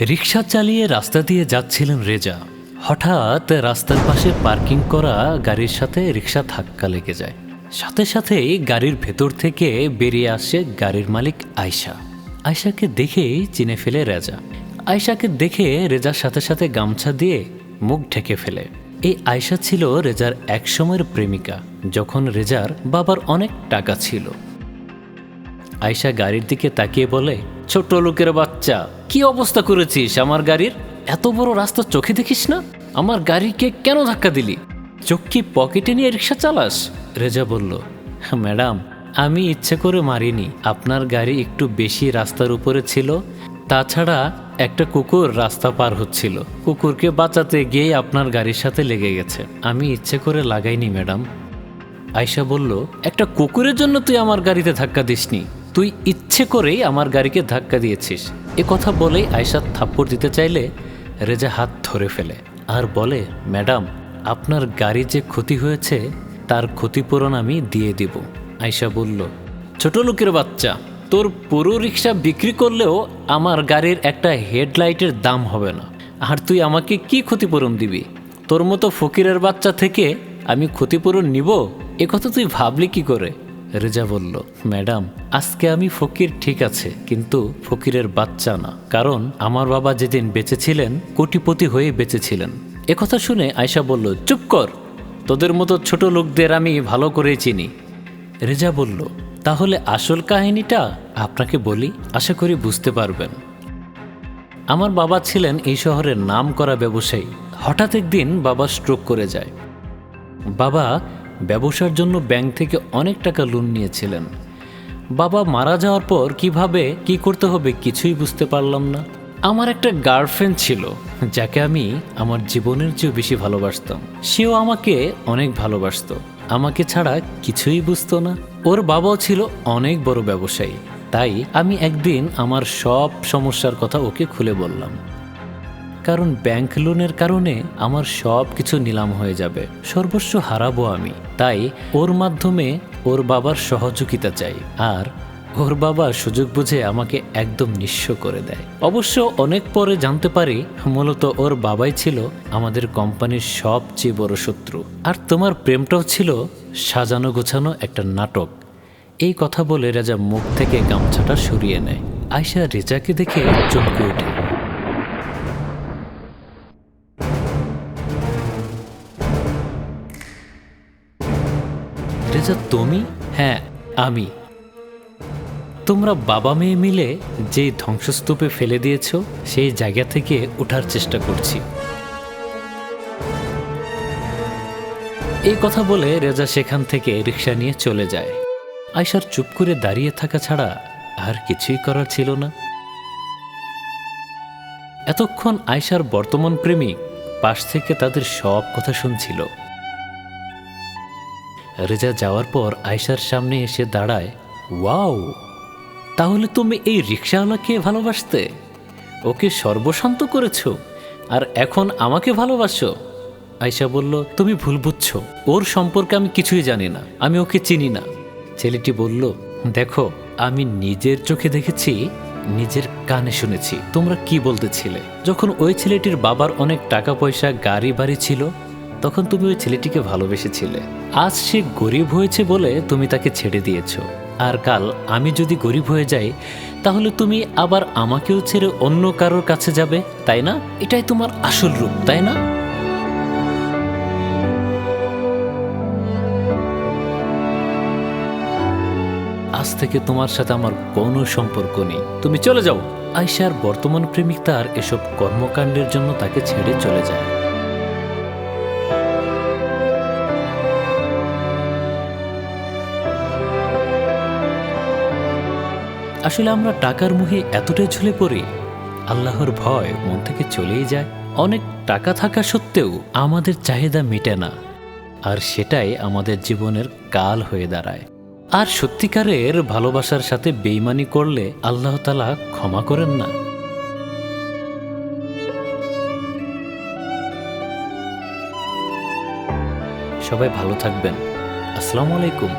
রিকশা চালিয়ে রাস্তা দিয়ে যাচ্ছিলেন রেজা। হঠাৎ রাস্তার পাশে পার্কিং করা গাড়ির সাথে রিকশা ধাক্কা লেগে যায়। সাথে সাথেই গাড়ির ভেতর থেকে বেরিয়ে আসে গাড়ির মালিক আয়শা। আয়শাকে দেখেই চিনে ফেলে রেজা। আয়শাকে দেখে রেজার সাথে সাথে গামছা দিয়ে মুখ ঢেকে ফেলে। এই আয়শা ছিল রেজার একসময়ের প্রেমিকা, যখন রেজার বাবার অনেক টাকা ছিল। আয়শা গাড়ির দিকে তাকিয়ে বলে, ছোট লোকের বাচ্চা, কি অবস্থা করেছিস আমার গাড়ির? এত বড় রাস্তা চোখে দেখিস না? আমার গাড়িকে কেন ধাক্কা দিলি? চোখ কি পকেটে নিয়ে রিক্সা চালাস? রেজা বলল, ম্যাডাম, আমি ইচ্ছে করে মারিনি। আপনার গাড়ি একটু বেশি রাস্তার উপরে ছিল, তাছাড়া একটা কুকুর রাস্তা পার হচ্ছিল। কুকুরকে বাঁচাতে গিয়ে আপনার গাড়ির সাথে লেগে গেছে। আমি ইচ্ছে করে লাগাইনি ম্যাডাম। আয়শা বলল, একটা কুকুরের জন্য তুই আমার গাড়িতে ধাক্কা দিসনি, তুই ইচ্ছে করেই আমার গাড়িকে ধাক্কা দিয়েছিস। এ কথা বলেই আয়শা থাপ্পড় দিতে চাইলে রেজা হাত ধরে ফেলে আর বলে, ম্যাডাম, আপনার গাড়ি যে ক্ষতি হয়েছে তার ক্ষতিপূরণ আমি দিয়ে দিব। আয়শা বলল, ছোট লোকের বাচ্চা, তোর পুরো রিক্সা বিক্রি করলেও আমার গাড়ির একটা হেডলাইটের দাম হবে না, আর তুই আমাকে কি ক্ষতিপূরণ দিবি? তোর মতো ফকিরের বাচ্চা থেকে আমি ক্ষতিপূরণ নিব? একথা তুই ভাবলি কি করে? রেজা বলল, ম্যাডাম, আজকে আমি ফকির ঠিক আছে, কিন্তু ফকিরের বাচ্চা না। কারণ আমার বাবা যেদিন বেঁচে ছিলেন কোটিপতি হয়ে বেঁচে ছিলেন। একথা শুনে আয়শা বলল, চুপ কর, তোদের মতো ছোট লোকদের আমি ভালো করে চিনি। রেজা বলল, তাহলে আসল কাহিনীটা আপনাকে বলি, আশা করি বুঝতে পারবেন। আমার বাবা ছিলেন এই শহরের নামকরা ব্যবসায়ী। হঠাৎ একদিন বাবা স্ট্রোক করে যায়। বাবা ব্যবসার জন্য ব্যাংক থেকে অনেক টাকা লোন নিয়েছিলেন। বাবা মারা যাওয়ার পর কিভাবে কি করতে হবে কিছুই বুঝতে পারলাম না। আমার একটা গার্লফ্রেন্ড ছিল, যাকে আমি আমার জীবনের চেয়েও বেশি ভালোবাসতাম। সেও আমাকে অনেক ভালোবাসতো, আমাকে ছাড়া কিছুই বুঝতো না। ওর বাবাও ছিল অনেক বড় ব্যবসায়ী। তাই আমি একদিন আমার সব সমস্যার কথা ওকে খুলে বললাম। কারণ ব্যাংক লোনের কারণে আমার সব কিছু নিলাম হয়ে যাবে, সর্বস্ব হারাবো আমি। তাই ওর মাধ্যমে ওর বাবার সহযোগিতা চাই। আর ওর বাবা সুযোগ বুঝে আমাকে একদম নিঃস্ব করে দেয়। অবশ্য অনেক পরে জানতে পারি মূলত ওর বাবাই ছিল আমাদের কোম্পানির সবচেয়ে বড় শত্রু। আর তোমার প্রেমটাও ছিল সাজানো গোছানো একটা নাটক। এই কথা বলে রেজা মুখ থেকে গামছাটা সরিয়ে নেয়। আয়শা রেজাকে দেখে চমকে ওঠে। রেজা, তুমি? হ্যাঁ, আমি। তোমরা বাবা মেয়ে মিলে যে ধ্বংসস্তূপে ফেলে দিয়েছ, সেই জায়গা থেকে ওঠার চেষ্টা করছি। এই কথা বলে রেজা সেখান থেকে রিক্সা নিয়ে চলে যায়। আয়শার চুপ করে দাঁড়িয়ে থাকা ছাড়া আর কিছুই করার ছিল না। এতক্ষণ আয়শার বর্তমান প্রেমিক পাশ থেকে তাদের সব কথা শুনছিল। রেজা যাওয়ার পর আয়শার সামনে এসে দাঁড়ায়। ওয়াও, তাহলে তুমি এই রিকশাওয়ালাকে ভালোবাসতে, ওকে সর্বশান্ত করেছো, আর এখন আমাকে ভালোবাসো? আয়শা বলল, তুমি ভুল বুঝছো, ওর সম্পর্কে আমি কিছুই জানি না, আমি ওকে চিনি না। ছেলেটি বলল, দেখো, আমি নিজের চোখে দেখেছি, নিজের কানে শুনেছি তোমরা কি বলতেছিলে। যখন ওই ছেলেটির বাবার অনেক টাকা পয়সা গাড়ি বাড়ি ছিল, তখন তুমি ওই ছেলেটিকে ভালোবেসেছিলে। আজ সে গরিব হয়েছে বলে তুমি তাকে ছেড়ে দিয়েছো। আর কাল আমি যদি গরিব হয়ে যাই, তাহলে তুমি আবার আমাকেও ছেড়ে অন্য কারোর কাছে যাবে, তাই না? এটাই তোমার আসল রূপ, তাই না? আজ থেকে তোমার সাথে আমার কোনো সম্পর্ক নেই, তুমি চলে যাও। আয়শার বর্তমান প্রেমিক তার এসব কর্মকাণ্ডের জন্য তাকে ছেড়ে চলে যায়। আসলে আমরা টাকার মোহে এতটাই ঝুলে পড়ি, আল্লাহর ভয় মন থেকে চলেই যায়। অনেক টাকা থাকা সত্ত্বেও আমাদের চাহিদা মেটে না, আর সেটাই আমাদের জীবনের কাল হয়ে দাঁড়ায়। আর সত্যিকারের ভালোবাসার সাথে বেইমানি করলে আল্লাহ তাআলা ক্ষমা করেন না। সবাই ভালো থাকবেন। আসসালামু আলাইকুম।